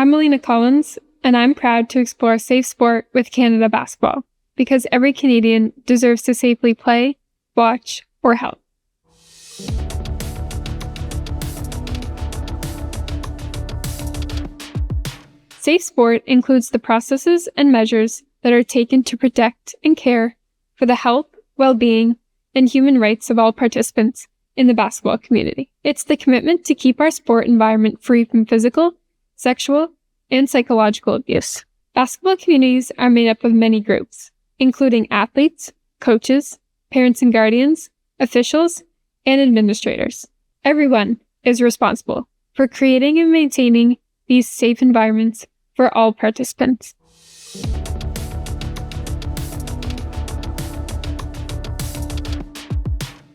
I'm Melina Collins, and I'm proud to explore safe sport with Canada basketball, because every Canadian deserves to safely play, watch, or help. Safe sport includes the processes and measures that are taken to protect and care for the health, well-being, and human rights of all participants in the basketball community. It's the commitment to keep our sport environment free from physical, sexual, and psychological abuse. Basketball communities are made up of many groups, including athletes, coaches, parents and guardians, officials, and administrators. Everyone is responsible for creating and maintaining these safe environments for all participants.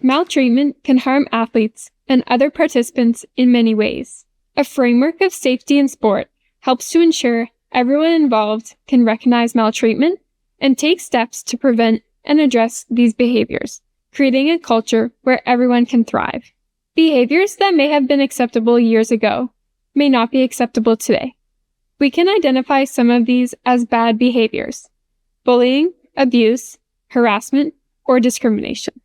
Maltreatment can harm athletes and other participants in many ways. A framework of safety in sport helps to ensure everyone involved can recognize maltreatment and take steps to prevent and address these behaviors, creating a culture where everyone can thrive. Behaviors that may have been acceptable years ago may not be acceptable today. We can identify some of these as bad behaviors: bullying, abuse, harassment, or discrimination.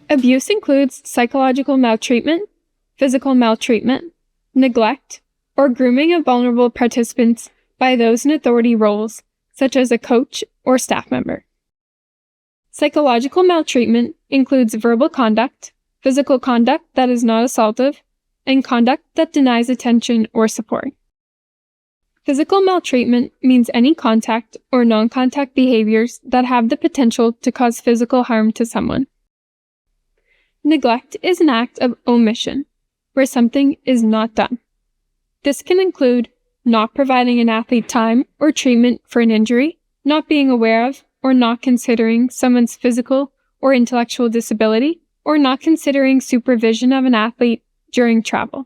Abuse includes psychological maltreatment, physical maltreatment, neglect, or grooming of vulnerable participants by those in authority roles, such as a coach or staff member. Psychological maltreatment includes verbal conduct, physical conduct that is not assaultive, and conduct that denies attention or support. Physical maltreatment means any contact or non-contact behaviors that have the potential to cause physical harm to someone. Neglect is an act of omission, where something is not done. This can include not providing an athlete time or treatment for an injury, not being aware of or not considering someone's physical or intellectual disability, or not considering supervision of an athlete during travel.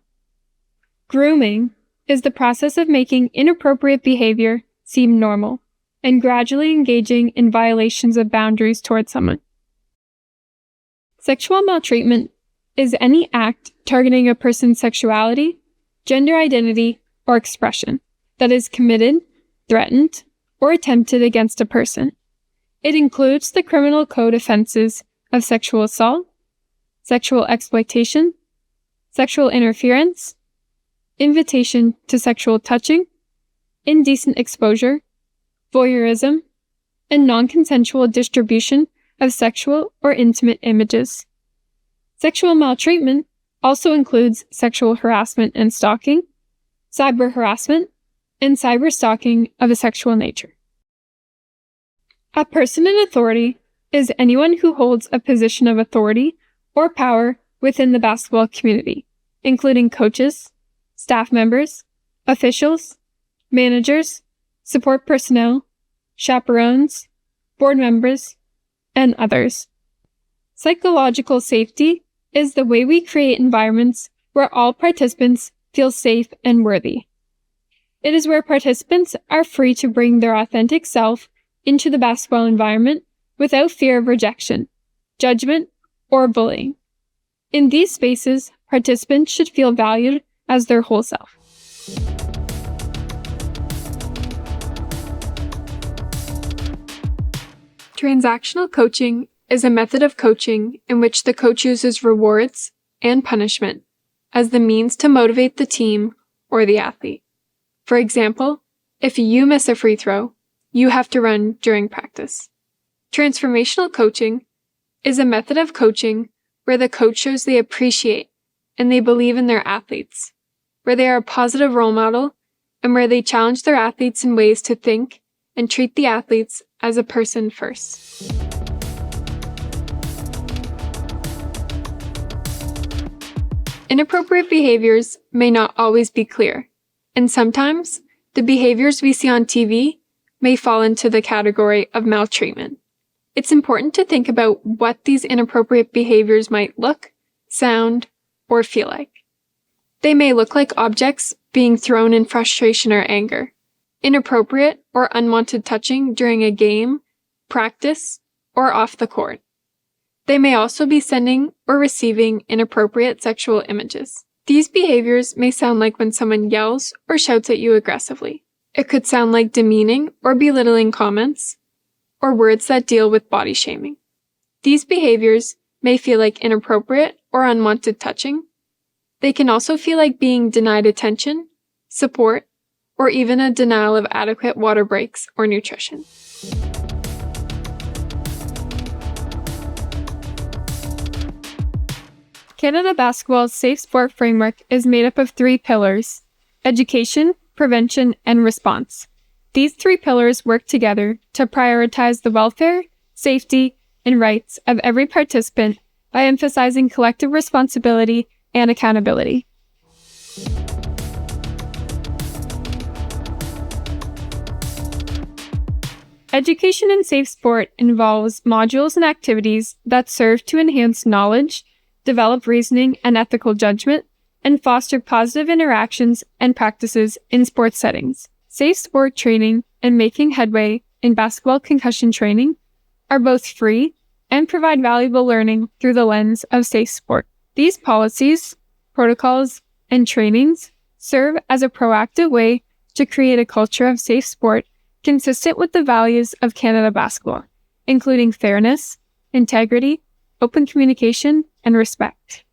Grooming is the process of making inappropriate behavior seem normal and gradually engaging in violations of boundaries towards someone. Sexual maltreatment is any act targeting a person's sexuality, gender identity, or expression that is committed, threatened, or attempted against a person. It includes the criminal code offenses of sexual assault, sexual exploitation, sexual interference, invitation to sexual touching, indecent exposure, voyeurism, and non-consensual distribution of sexual or intimate images. Sexual maltreatment also includes sexual harassment and stalking, cyber harassment, and cyber stalking of a sexual nature. A person in authority is anyone who holds a position of authority or power within the basketball community, including coaches, staff members, officials, managers, support personnel, chaperones, board members, and others. Psychological safety is the way we create environments where all participants feel safe and worthy. It is where participants are free to bring their authentic self into the basketball environment without fear of rejection, judgment, or bullying. In these spaces, participants should feel valued as their whole self. Transactional coaching is a method of coaching in which the coach uses rewards and punishment as the means to motivate the team or the athlete. For example, if you miss a free throw, you have to run during practice. Transformational coaching is a method of coaching where the coach shows they appreciate and they believe in their athletes, where they are a positive role model, and where they challenge their athletes in ways to think and treat the athletes as a person first. Inappropriate behaviors may not always be clear, and sometimes the behaviors we see on TV may fall into the category of maltreatment. It's important to think about what these inappropriate behaviors might look, sound, or feel like. They may look like objects being thrown in frustration or anger, inappropriate or unwanted touching during a game, practice, or off the court. They may also be sending or receiving inappropriate sexual images. These behaviors may sound like when someone yells or shouts at you aggressively. It could sound like demeaning or belittling comments, or words that deal with body shaming. These behaviors may feel like inappropriate or unwanted touching. They can also feel like being denied attention, support, or even a denial of adequate water breaks or nutrition. Canada Basketball's Safe Sport Framework is made up of 3 pillars: education, prevention, and response. These 3 pillars work together to prioritize the welfare, safety, and rights of every participant by emphasizing collective responsibility and accountability. Education in safe sport involves modules and activities that serve to enhance knowledge, develop reasoning and ethical judgment, and foster positive interactions and practices in sports settings. Safe sport training and making headway in basketball concussion training are both free and provide valuable learning through the lens of safe sport. These policies, protocols, and trainings serve as a proactive way to create a culture of safe sport consistent with the values of Canada Basketball, including fairness, integrity, open communication, and respect.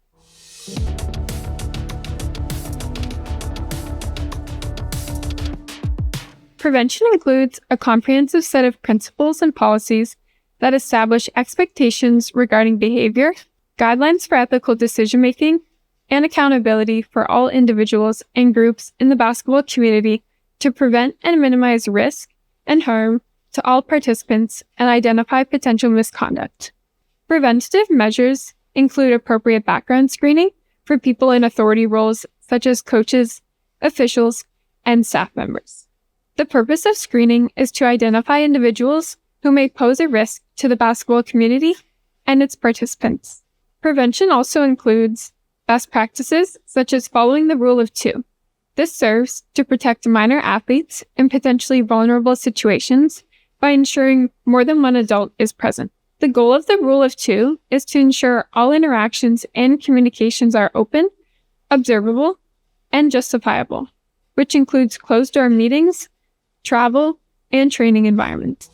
Prevention includes a comprehensive set of principles and policies that establish expectations regarding behavior, guidelines for ethical decision-making, and accountability for all individuals and groups in the basketball community to prevent and minimize risk and harm to all participants and identify potential misconduct. Preventative measures include appropriate background screening for people in authority roles such as coaches, officials, and staff members. The purpose of screening is to identify individuals who may pose a risk to the basketball community and its participants. Prevention also includes best practices such as following the rule of 2. This serves to protect minor athletes in potentially vulnerable situations by ensuring more than one adult is present. The goal of the rule of 2 is to ensure all interactions and communications are open, observable, and justifiable, which includes closed-door meetings, travel, and training environments.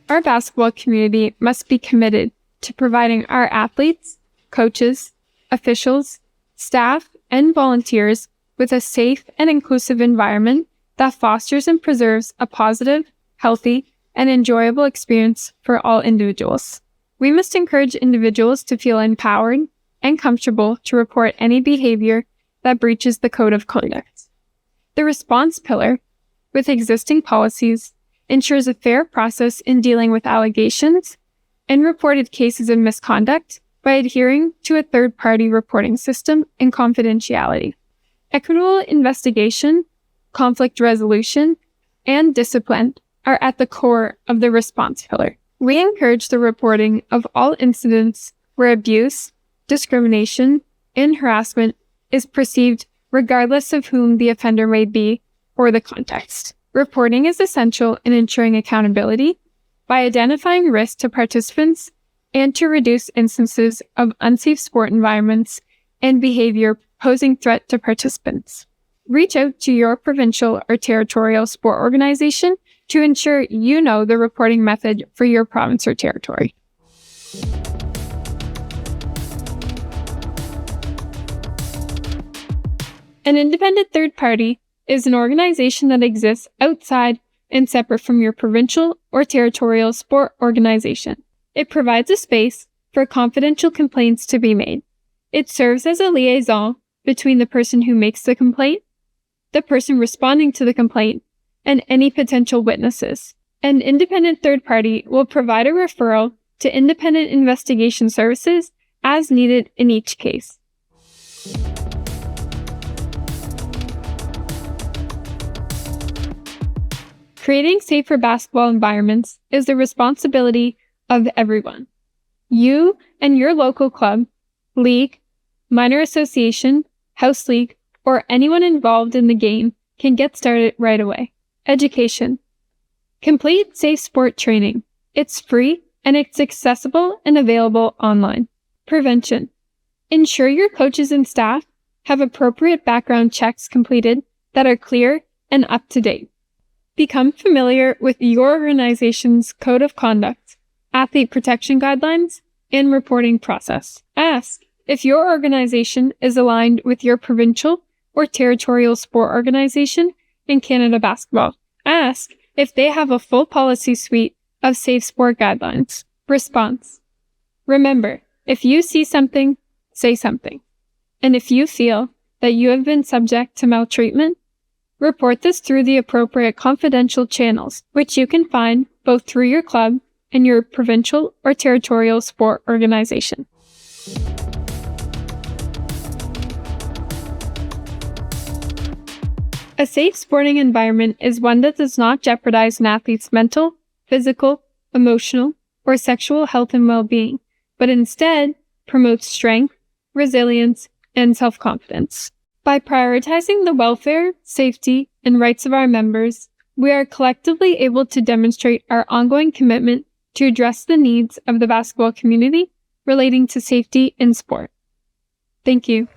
Our basketball community must be committed to providing our athletes, coaches, officials, staff, and volunteers with a safe and inclusive environment that fosters and preserves a positive, healthy, and enjoyable experience for all individuals. We must encourage individuals to feel empowered and comfortable to report any behavior that breaches the code of conduct. The response pillar, with existing policies, ensures a fair process in dealing with allegations and reported cases of misconduct by adhering to a third-party reporting system and confidentiality. Equitable investigation, conflict resolution, and discipline are at the core of the response pillar. We encourage the reporting of all incidents where abuse, discrimination, and harassment is perceived regardless of whom the offender may be or the context. Reporting is essential in ensuring accountability by identifying risk to participants and to reduce instances of unsafe sport environments and behavior posing threat to participants. Reach out to your provincial or territorial sport organization to ensure you know the reporting method for your province or territory. An independent third party is an organization that exists outside and separate from your provincial or territorial sport organization. It provides a space for confidential complaints to be made. It serves as a liaison between the person who makes the complaint, the person responding to the complaint, and any potential witnesses. An independent third party will provide a referral to independent investigation services as needed in each case. Creating safer basketball environments is the responsibility of everyone. You and your local club, league, minor association, house league, or anyone involved in the game can get started right away. Education. Complete safe sport training. It's free and it's accessible and available online. Prevention. Ensure your coaches and staff have appropriate background checks completed that are clear and up to date. Become familiar with your organization's code of conduct, athlete protection guidelines, and reporting process. Ask if your organization is aligned with your provincial or territorial sport organization in Canada Basketball. Ask if they have a full policy suite of safe sport guidelines. Response. Remember, if you see something, say something. And if you feel that you have been subject to maltreatment, report this through the appropriate confidential channels, which you can find both through your club and your provincial or territorial sport organization. A safe sporting environment is one that does not jeopardize an athlete's mental, physical, emotional, or sexual health and well-being, but instead promotes strength, resilience, and self-confidence. By prioritizing the welfare, safety, and rights of our members, we are collectively able to demonstrate our ongoing commitment to address the needs of the basketball community relating to safety in sport. Thank you.